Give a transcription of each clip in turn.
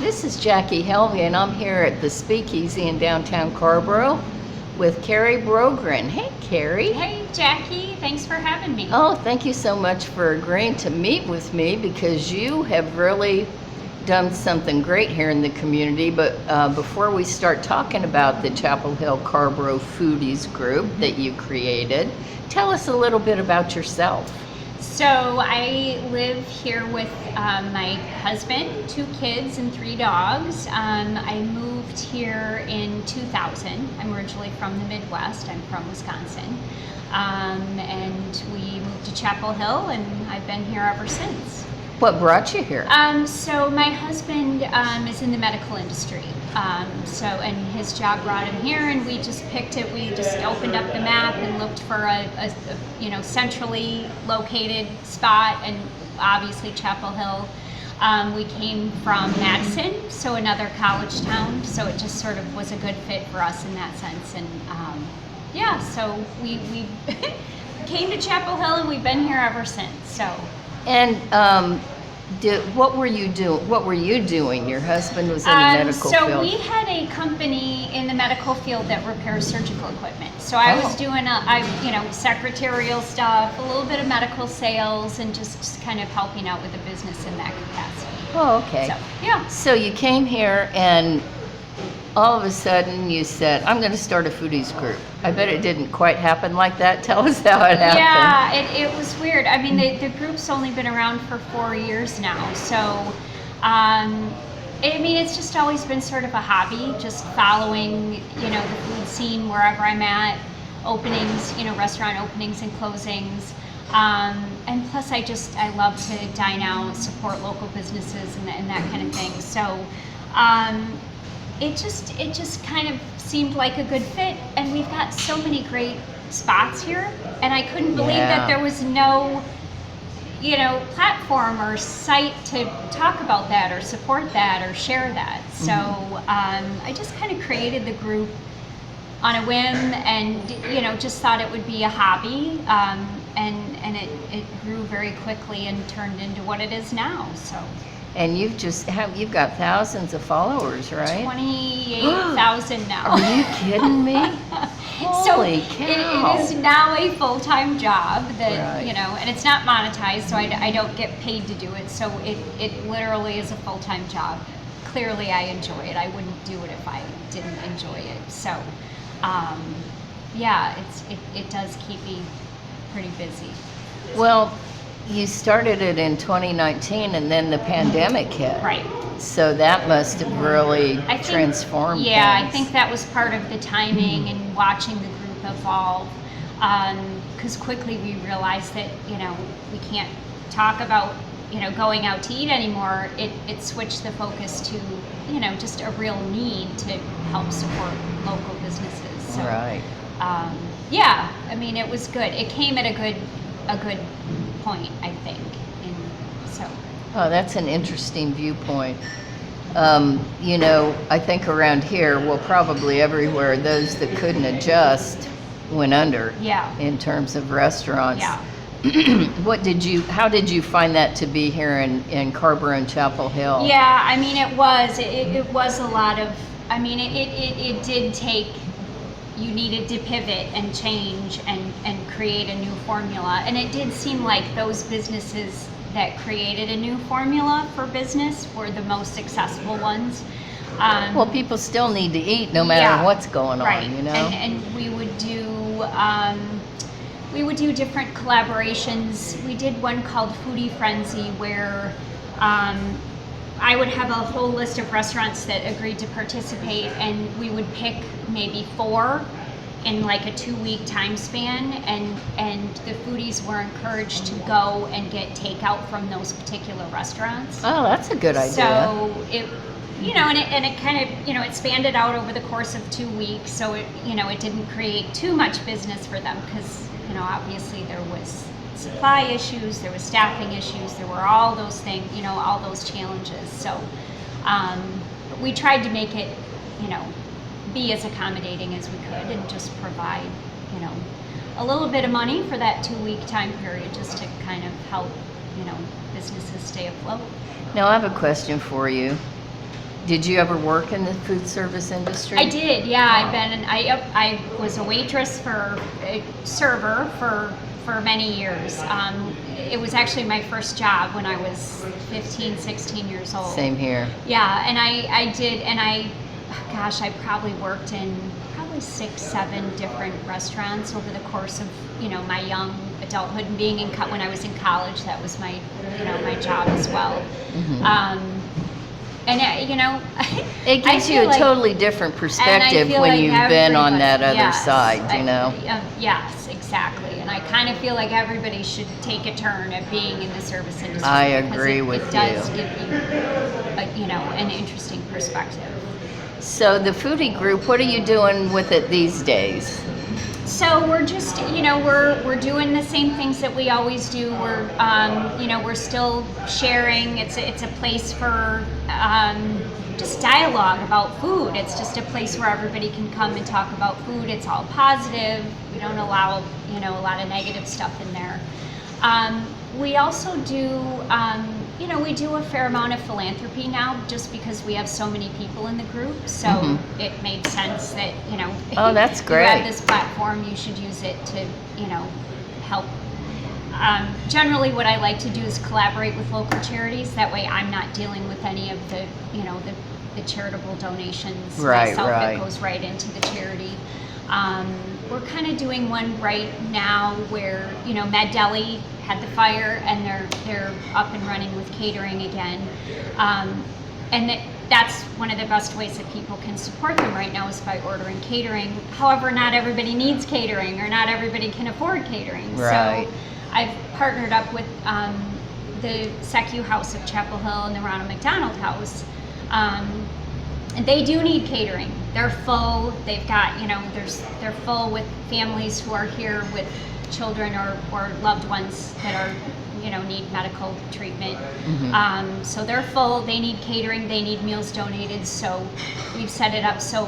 This is Jackie Helvey, and I'm here at the Speakeasy in downtown Carrboro with Carrie Brogren. Hey, Carrie. Hey, Jackie. Thanks for having me. Oh, thank you so much for agreeing to meet with me, because you have really done something great here in the community. But before we start talking about the Chapel Hill-Carrboro Foodies Group that you created, tell us a little bit about yourself. So I live here with my husband, 2 kids, and 3 dogs. I moved here in 2000. I'm originally from the Midwest. I'm from Wisconsin. And we moved to Chapel Hill, and I've been here ever since. What brought you here? So my husband is in the medical industry. And his job brought him here, and we just picked it. We just opened up the map and looked for a centrally located spot, and obviously Chapel Hill. We came from Madison, so another college town, so it just sort of was a good fit for us in that sense. And so we came to Chapel Hill, and we've been here ever since. So. And what were you doing? Your husband was in the medical field. So we had a company in the medical field that repairs surgical equipment. So I was doing secretarial stuff, a little bit of medical sales, and just kind of helping out with the business in that capacity. Oh, okay. So, yeah. So you came here, and all of a sudden you said, I'm going to start a foodies group. I bet it didn't quite happen like that. Tell us how it happened. Yeah, it was weird. I mean, the group's only been around for 4 years now. So, it's just always been sort of a hobby, just following, the food scene wherever I'm at, openings, restaurant openings and closings. And plus I love to dine out, support local businesses and that kind of thing. So, it just kind of seemed like a good fit, and we've got so many great spots here, and I couldn't believe that there was no platform or site to talk about that or support that or share that. So I just kind of created the group on a whim, and just thought it would be a hobby, and it grew very quickly and turned into what it is now. So. And you've got thousands of followers, right? 28,000 now. Are you kidding me? Holy cow. It is now a full-time job that, and it's not monetized, so I don't get paid to do it. So it literally is a full-time job. Clearly I enjoy it. I wouldn't do it if I didn't enjoy it. So, it does keep me pretty busy. Well, you started it in 2019, and then the pandemic hit. Right. So that must have really transformed things. I think that was part of the timing and watching the group evolve. Because quickly we realized that, we can't talk about, going out to eat anymore. It switched the focus to, just a real need to help support local businesses. So, right. It was good. It came at a good point, I think. Oh, that's an interesting viewpoint. I think around here, well, probably everywhere, those that couldn't adjust went under. Yeah. In terms of restaurants. Yeah. How did you find that to be here in Carrboro and Chapel Hill? Yeah, it was a lot of, it did take, you needed to pivot and change and create a new formula. And it did seem like those businesses that created a new formula for business were the most successful ones. Well, people still need to eat no matter what's going on, right. And we would do different collaborations. We did one called Foodie Frenzy, where I would have a whole list of restaurants that agreed to participate, and we would pick maybe 4 in like a 2-week time span, and the foodies were encouraged to go and get takeout from those particular restaurants. Oh, that's a good idea. So it kind of, it expanded out over the course of 2 weeks, so it didn't create too much business for them, because, obviously there was supply issues, there was staffing issues, there were all those things, all those challenges. So we tried to make it, be as accommodating as we could, and just provide, a little bit of money for that 2-week time period, just to kind of help, businesses stay afloat. Now I have a question for you. Did you ever work in the food service industry? I did, yeah. I was a waitress for a server for many years. It was actually my first job when I was 15, 16 years old. Same here. Yeah, and I did, and gosh, I probably worked in probably 6, 7 different restaurants over the course of, my young adulthood, and being when I was in college, that was my, my job as well. And it gives you a totally different perspective when like you've been on that other yes, side, yes, exactly. And I kind of feel like everybody should take a turn at being in the service industry. I agree with you. It does give you, an interesting perspective. So the foodie group, what are you doing with it these days? So we're just, we're doing the same things that we always do. We're still sharing. It's a place for just dialogue about food. It's just a place where everybody can come and talk about food. It's all positive. We don't allow, a lot of negative stuff in there. We also do, we do a fair amount of philanthropy now, just because we have so many people in the group. So it made sense that, oh, that's great. You have this platform, you should use it to, help. Generally, what I like to do is collaborate with local charities. That way, I'm not dealing with any of the, the charitable donations myself. That goes right into the charity. We're kind of doing one right now where, Med Deli had the fire, and they're up and running with catering again. And that's one of the best ways that people can support them right now, is by ordering catering. However, not everybody needs catering, or not everybody can afford catering. Right. So I've partnered up with the Secu House of Chapel Hill and the Ronald McDonald House. And they do need catering. They're full. They've got, they're full with families who are here with children or loved ones that are, need medical treatment. So they're full. They need catering. They need meals donated. So we've set it up so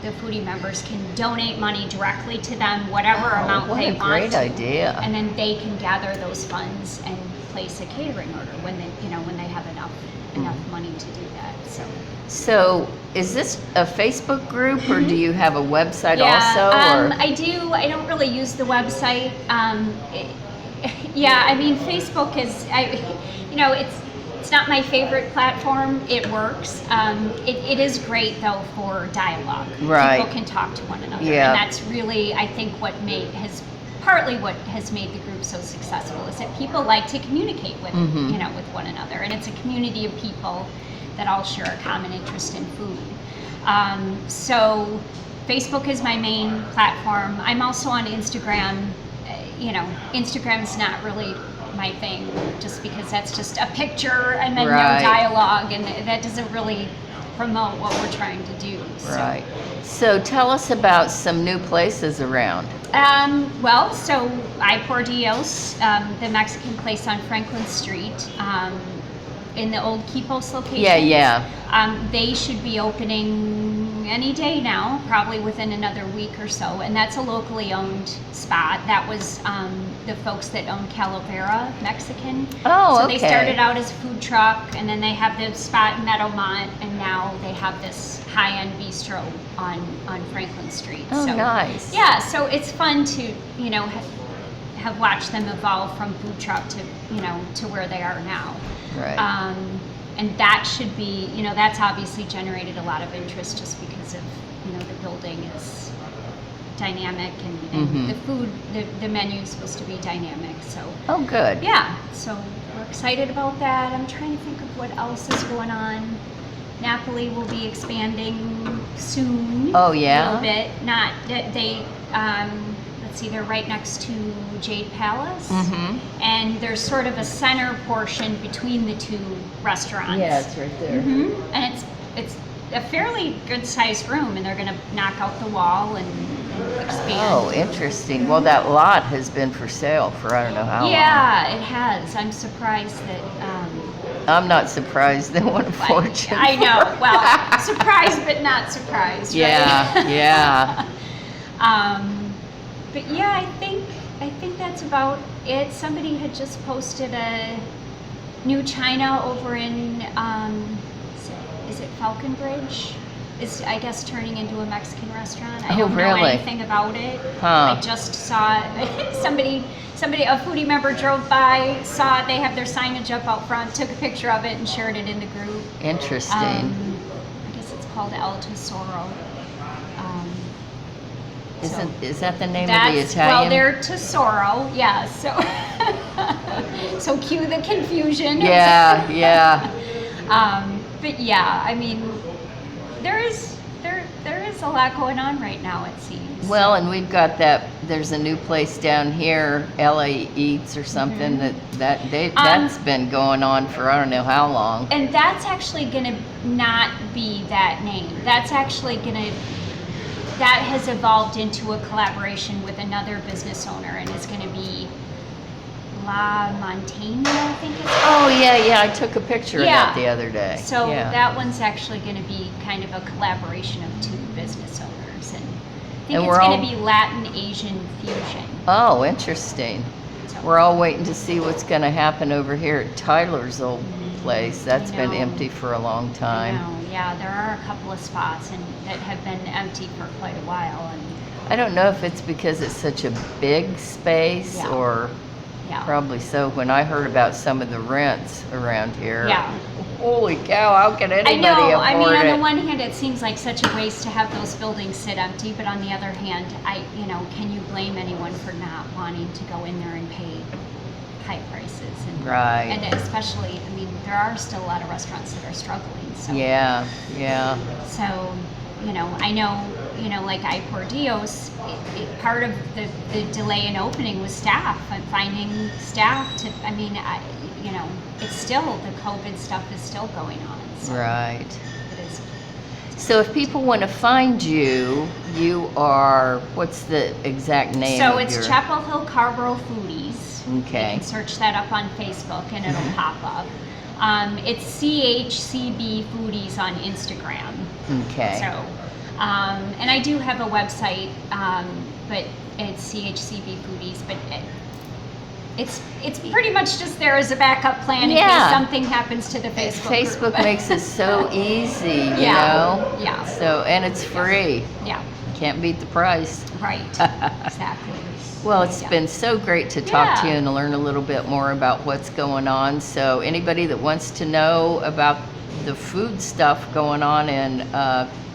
the foodie members can donate money directly to them, whatever amount they want. What a great idea. And then they can gather those funds and place a catering order when they have enough money to do that. So is this a Facebook group, or do you have a website also? I do. I don't really use the website. Facebook is, it's not my favorite platform. It works. It is great though for dialogue. Right. People can talk to one another, yeah. And that's really, I think, partly what has made the group so successful, is that people like to communicate with, with one another, and it's a community of people that all share a common interest in food. So Facebook is my main platform. I'm also on Instagram. Instagram's not really my thing, just because that's just a picture and then no dialogue, and that doesn't really promote what we're trying to do. Right. So tell us about some new places around. So I Por Dios, the Mexican place on Franklin Street, in the old Quipos location. Yeah. They should be opening any day now, probably within another week or so. And that's a locally owned spot. That was the folks that own Calavera Mexican. Oh, so okay. They started out as a food truck, and then they have the spot in Meadowmont, and now they have this high-end bistro on Franklin Street. Oh, so, nice. Yeah, so it's fun to, have watched them evolve from food truck to, to where they are now. Right. And that should be, that's obviously generated a lot of interest, just because of, the building is dynamic, and the food, the menu is supposed to be dynamic. So. Oh, good. Yeah. So we're excited about that. I'm trying to think of what else is going on. Napoli will be expanding soon. Oh, yeah. A little bit. Not that they. Let's see, they're right next to Jade Palace, and there's sort of a center portion between the two restaurants. Yeah, it's right there. And it's a fairly good sized room, and they're going to knock out the wall and expand. Oh, interesting. Well, that lot has been for sale for I don't know how long. Yeah, it has. I'm surprised that. I'm not surprised they want a fortune. I know. Well, surprised but not surprised. Yeah, right? yeah. But yeah, I think that's about it. Somebody had just posted a new china over in, is it Falconbridge is, I guess, turning into a Mexican restaurant. I Oh, don't know really? anything about it. Huh. I just saw somebody, a foodie member drove by, saw they have their signage up out front, took a picture of it and shared it in the group. Interesting. I guess it's called El Tesoro. Is that the name of the Italian? Well, they're Tesoro, yeah. So cue the confusion. Yeah, yeah. But yeah, I mean, there is a lot going on right now, it seems. Well, and we've got there's a new place down here, LA Eats or something, that's been going on for I don't know how long. And that's actually going to not be that name. That's actually that has evolved into a collaboration with another business owner, and is going to be La Montaigne, I think it's called. Oh, yeah, I took a picture of that the other day. So yeah. that one's actually going to be kind of a collaboration of two business owners, and I think And it's going to be Latin Asian fusion. Oh, interesting. So, We're all waiting to see what's going to happen over here at Tyler's old place. That's I been know. empty for a long I time. know, yeah, there are a couple of spots that have been empty for quite a while, and I don't know if it's because it's such a big space Yeah. or yeah. probably so. When I heard about some of the rents around here, Yeah. holy cow, how can anybody I know. afford I mean, on it? the one hand, it seems like such a waste to have those buildings sit empty, but on the other hand, can you blame anyone for not wanting to go in there and pay high prices? And, Right. And especially, I mean, there are still a lot of restaurants that are struggling. So, Yeah. So, I know, like I Por Dios, part of the delay in opening was staff and finding staff to. I mean, it's still the COVID stuff is still going on. So Right. It is. So if people want to find you, you are, what's the exact name So of it's your... Chapel Hill-Carrboro Foodies. Okay. You can search that up on Facebook and it'll pop up. It's CHCB Foodies on Instagram. Okay. So, and I do have a website, but it's CHCB Foodies, but it's pretty much just there as a backup plan in Yeah. case something happens to the Facebook Facebook group. makes it so easy, you Yeah. know? Yeah. So, and it's free. Yeah, Can't beat the price. right, exactly. Well, it's Yeah. been so great to talk to you Yeah. and learn a little bit more about what's going on. So anybody that wants to know about the food stuff going on in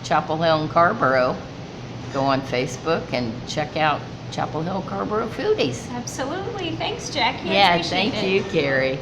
Chapel Hill-Carrboro, go on Facebook and check out Chapel Hill-Carrboro Foodies. Absolutely. Thanks, Jackie. I Yeah, appreciate thank it. you, Carrie.